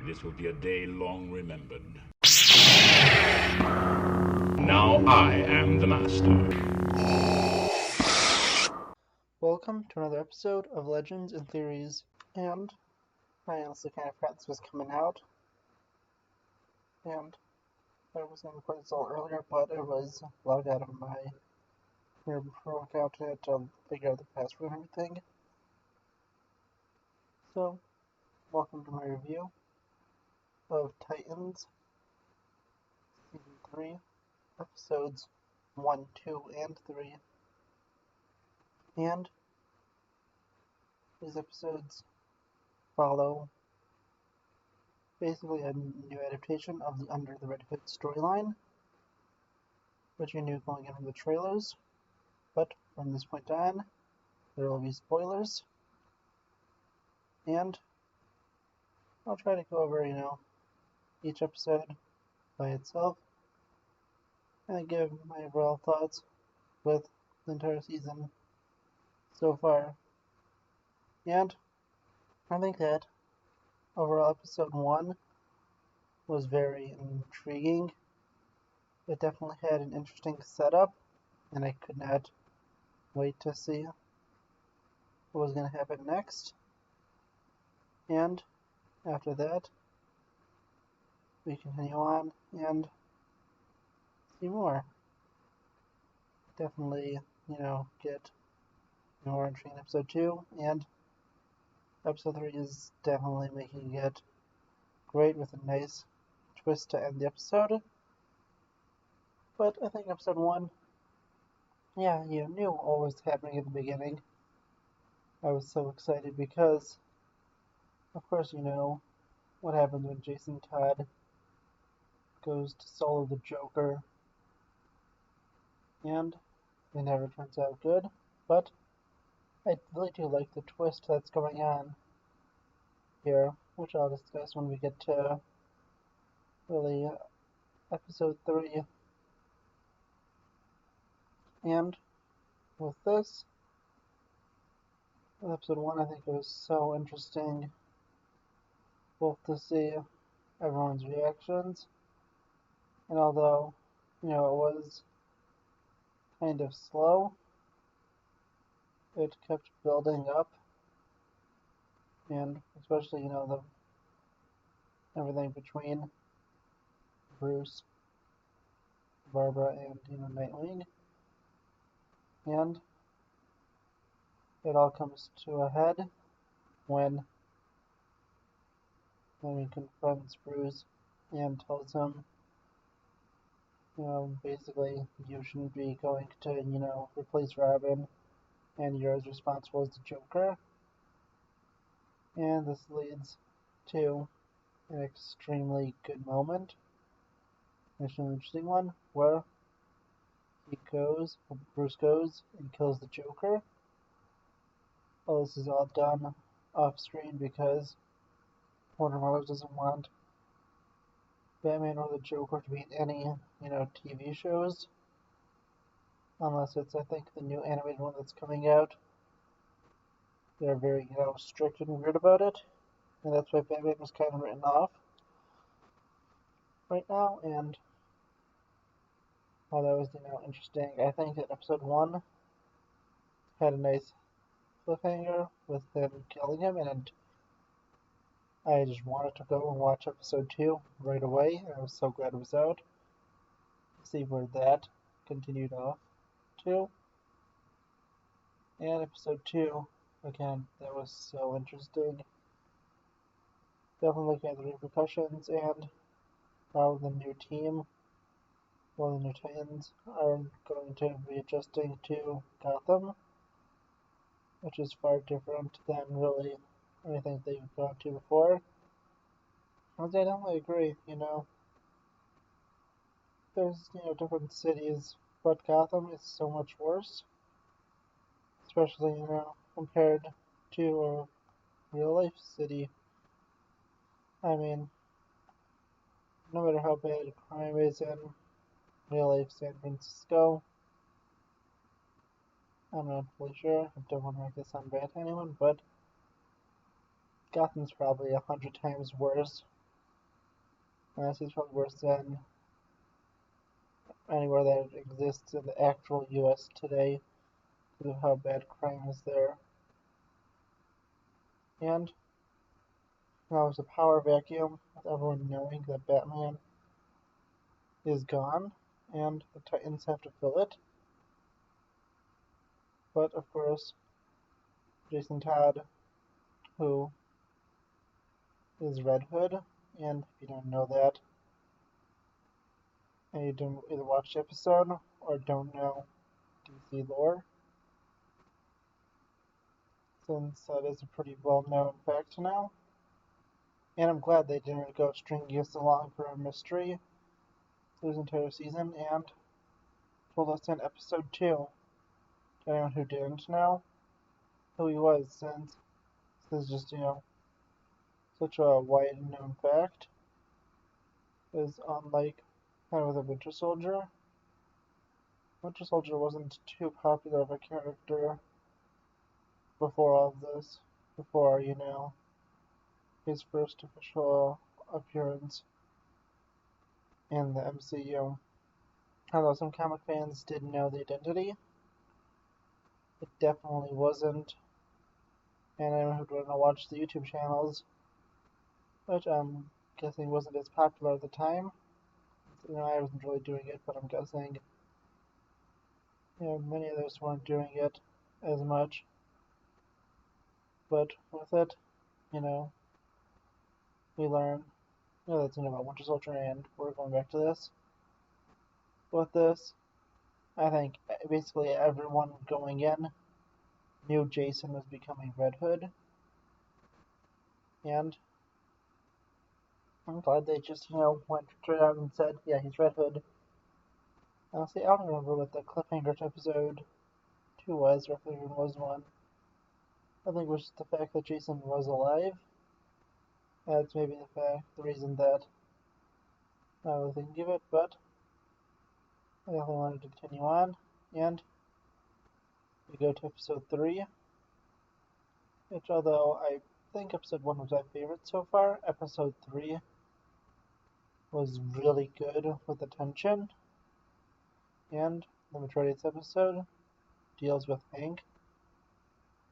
This will be a day long remembered. Now I am the master. Welcome to another episode of Legends and Theories, and I honestly kind of forgot this was coming out, and I was going to record this a little earlier, but I was logged out of my workout to figure out the password and everything. So, welcome to my review of Titans Season 3, Episodes 1, 2, and 3, and these episodes follow basically a new adaptation of the Under the Red Hood storyline, which you knew going into the trailers, but from this point on, there will be spoilers, and I'll try to go over, each episode by itself, and give my overall thoughts with the entire season so far. And I think that overall episode 1 was very intriguing. It definitely had an interesting setup, and I could not wait to see what was going to happen next. And after that, we continue on and see more. Definitely, get more entry in episode 2, and episode 3 is definitely making it great with a nice twist to end the episode. But I think episode 1, you knew what was happening at the beginning. I was so excited because, of course, you know what happens when Jason Todd goes to solo the Joker, and it never turns out good, but I really do like the twist that's going on here, which I'll discuss when we get to really episode 3. And with this, with episode 1, I think it was so interesting both to see everyone's reactions, and although, it was kind of slow, it kept building up, and especially, the everything between Bruce, Barbra, and, Nightwing, and it all comes to a head when he confronts Bruce and tells him, basically, you shouldn't be going to, replace Robin, and you're as responsible as the Joker. And this leads to an extremely good moment, an extremely interesting one, where Bruce goes and kills the Joker. Well, this is all done off screen because Warner Brothers doesn't want Batman or the Joker to be in any, TV shows. Unless it's, I think, the new animated one that's coming out. They're very, strict and weird about it. And that's why Batman was kind of written off right now. And while that was, interesting, I think that episode 1 had a nice cliffhanger with them killing him, and I just wanted to go and watch episode 2 right away. I was so glad it was out. See where that continued off to. And episode 2, again, that was so interesting. Definitely looking at the repercussions and how the new team, the new Titans, are going to be adjusting to Gotham, which is far different than really anything they've gone to before. I definitely agree, there's, different cities, but Gotham is so much worse, especially, compared to a real life city. I mean, no matter how bad crime is in real life San Francisco, I'm not fully sure. I don't want to make this sound bad to anyone, but Gotham's probably 100 times worse Honestly, it's probably worse than anywhere that exists in the actual US today because of how bad crime is there. And now there's a power vacuum with everyone knowing that Batman is gone and the Titans have to fill it. But of course, Jason Todd, who is Red Hood, and if you don't know that, and you didn't either watch the episode or don't know DC lore, since that is a pretty well-known fact now. And I'm glad they didn't go stringing us along for a mystery through this entire season and told us in episode 2, to anyone who didn't know who he was, since this is just, such a wide known fact. Is unlike kind of the Winter Soldier. Winter Soldier wasn't too popular of a character before all of this, before, his first official appearance in the MCU. Although some comic fans did know the identity, it definitely wasn't. And anyone who'd want to watch the YouTube channels, which I'm guessing wasn't as popular at the time. I wasn't really doing it, but I'm guessing, many of those weren't doing it as much. But with it, we learn, that's about Winter Soldier, and we're going back to this. With this, I think basically everyone going in knew Jason was becoming Red Hood, and I'm glad they just, went straight out and said, yeah, he's Red Hood. Honestly, I don't remember what the cliffhanger to episode 2 was, or if there even was one. I think it was just the fact that Jason was alive. That's maybe the reason that I was thinking of it, but I definitely wanted to continue on, and we go to episode 3, which although I think episode 1 was my favorite so far, episode 3 was really good with the tension, and the majority of this episode deals with Hank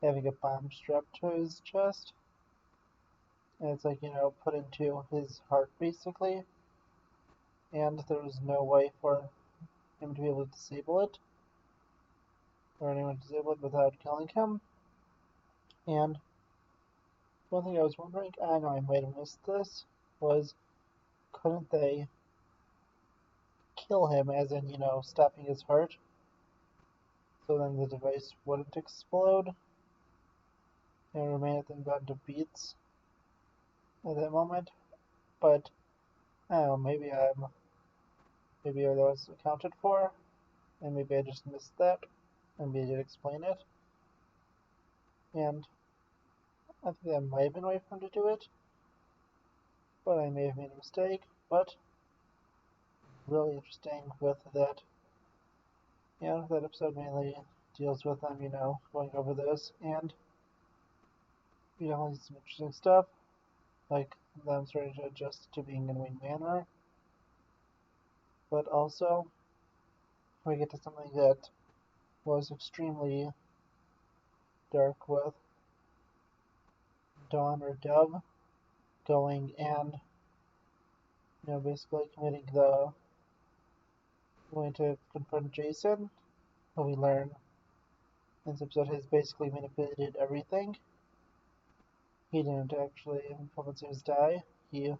having a bomb strapped to his chest, and it's like, put into his heart basically, and there was no way for him to be able to disable it, or anyone to disable it without killing him. And one thing I was wondering, I know I might have missed this, was couldn't they kill him, as in, stopping his heart, so then the device wouldn't explode and remain at them down to beats at that moment? But I don't know, maybe that was accounted for, and maybe I just missed that, and maybe they did explain it, and I think that might have been a way for him to do it, but I may have made a mistake. But really interesting with that. That episode mainly deals with them, going over this, and some interesting stuff, like them starting to adjust to being in Wayne Manor. But also, we get to something that was extremely dark with Dawn or Dove going and, basically going to confront Jason, who we learn in this episode has basically manipulated everything. He didn't actually Publicis die. He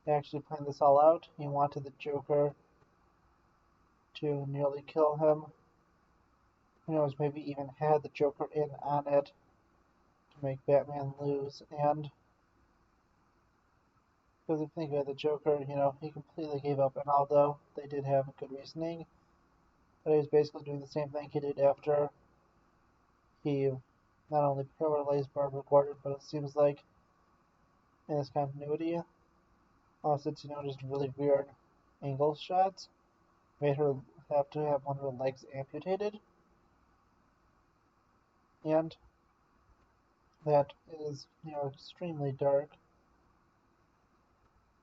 actually planned this all out. He wanted the Joker to nearly kill him. Who knows, maybe even had the Joker in on it to make Batman lose. And because if you think about the Joker, he completely gave up. And although they did have good reasoning, but he was basically doing the same thing he did after he not only paralyzed Barbara Gordon, but it seems like in this continuity, also it's, just really weird angle shots, made her have to have one of her legs amputated. And that is, extremely dark.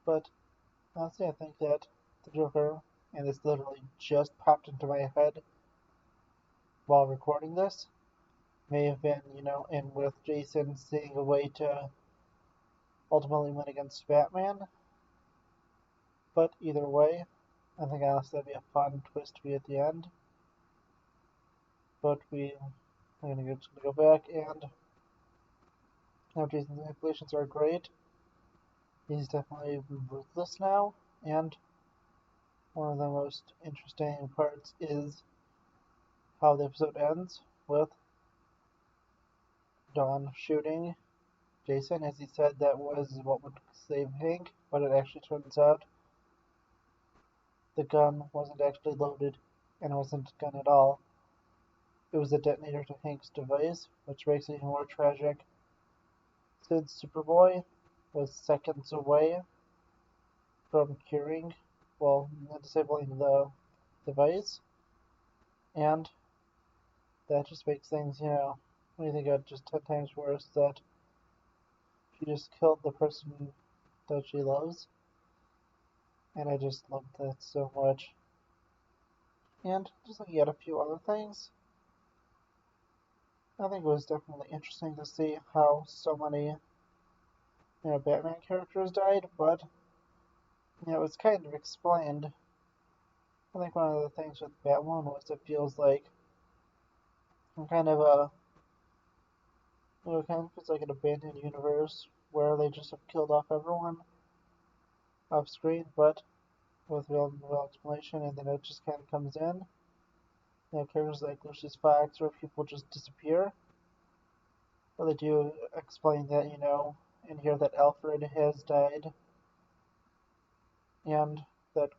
But Honestly, I think that the Joker, and this literally just popped into my head while recording this, may have been, in with Jason seeing a way to ultimately win against Batman. But either way, I think honestly that'd be a fun twist to be at the end. But we're gonna go back and Jason's manipulations are great. He's definitely ruthless now, and one of the most interesting parts is how the episode ends with Dawn shooting Jason. As he said, that was what would save Hank, but it actually turns out the gun wasn't actually loaded and it wasn't a gun at all. It was a detonator to Hank's device, which makes it even more tragic since Superboy was seconds away from curing, well, disabling the device, and that just makes things, when you think of it, just 10 times worse that she just killed the person that she loves, and I just loved that so much. And just looking at a few other things, I think it was definitely interesting to see how so many, Batman characters died, but, it was kind of explained. I think one of the things with Batwoman was it feels like kind of a, it kind of feels like an abandoned universe where they just have killed off everyone off screen, but with real explanation, and then it just kind of comes in. Characters like Lucius Fox, where people just disappear. But they do explain that, in here that Alfred has died, and that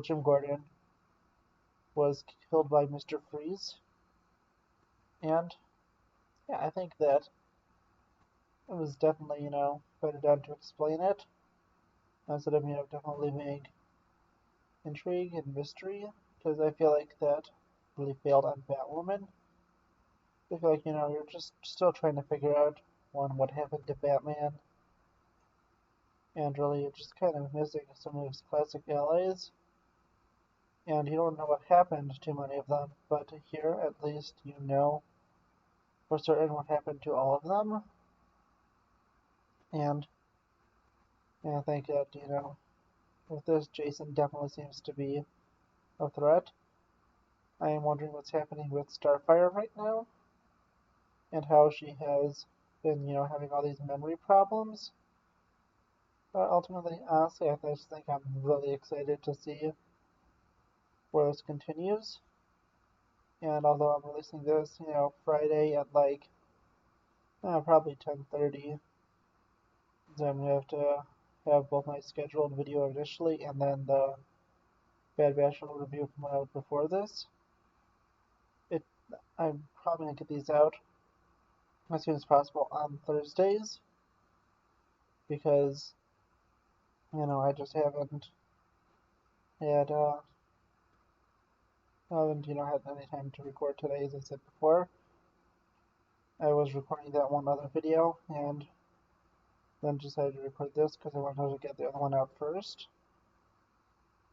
Jim Gordon, was killed by Mr. Freeze. And, yeah, I think that it was definitely, better done to explain it, instead of, definitely leaving intrigue and mystery, because I feel like that really failed on Batwoman. I feel like, you're just still trying to figure out, one, what happened to Batman, and really just kind of missing some of his classic allies. And you don't know what happened to many of them, but here, at least, you know for certain what happened to all of them. And I think that, with this, Jason definitely seems to be a threat. I am wondering what's happening with Starfire right now, and how she has been, having all these memory problems. But ultimately, honestly, I just think I'm really excited to see where this continues. And although I'm releasing this, Friday at like probably 10:30, so I'm gonna have to have both my scheduled video initially and then the Bad Batch review from when I was before this. I'm probably gonna get these out as soon as possible on Thursdays because I just haven't had had any time to record today, as I said before. I was recording that one other video and then decided to record this because I wanted to get the other one out first.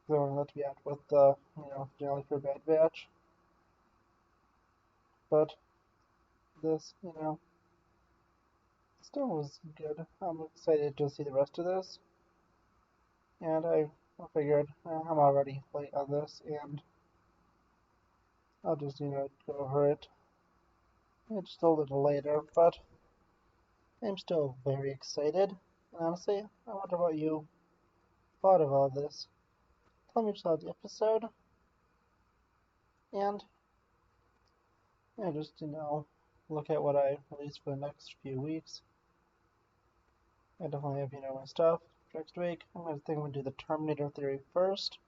Because I wanted that to be out with the, generally for Bad Batch. But this, still was good. I'm excited to see the rest of this. And I figured I'm already late on this and I'll just, go over it just a little later. But I'm still very excited. And honestly, I wonder what you thought of all this. Tell me what you thought of the episode. And, just, look at what I release for the next few weeks. I definitely have, my stuff for next week. I'm going to do the Terminator theory first.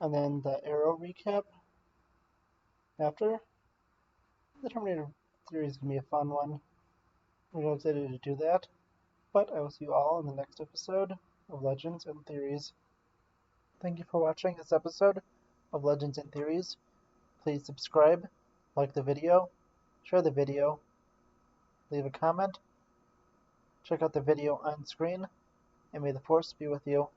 And then the Arrow recap after. The Terminator theory is going to be a fun one. I'm really excited to do that. But I will see you all in the next episode of Legends and Theories. Thank you for watching this episode of Legends and Theories. Please subscribe, like the video, share the video, leave a comment, check out the video on screen, and may the Force be with you.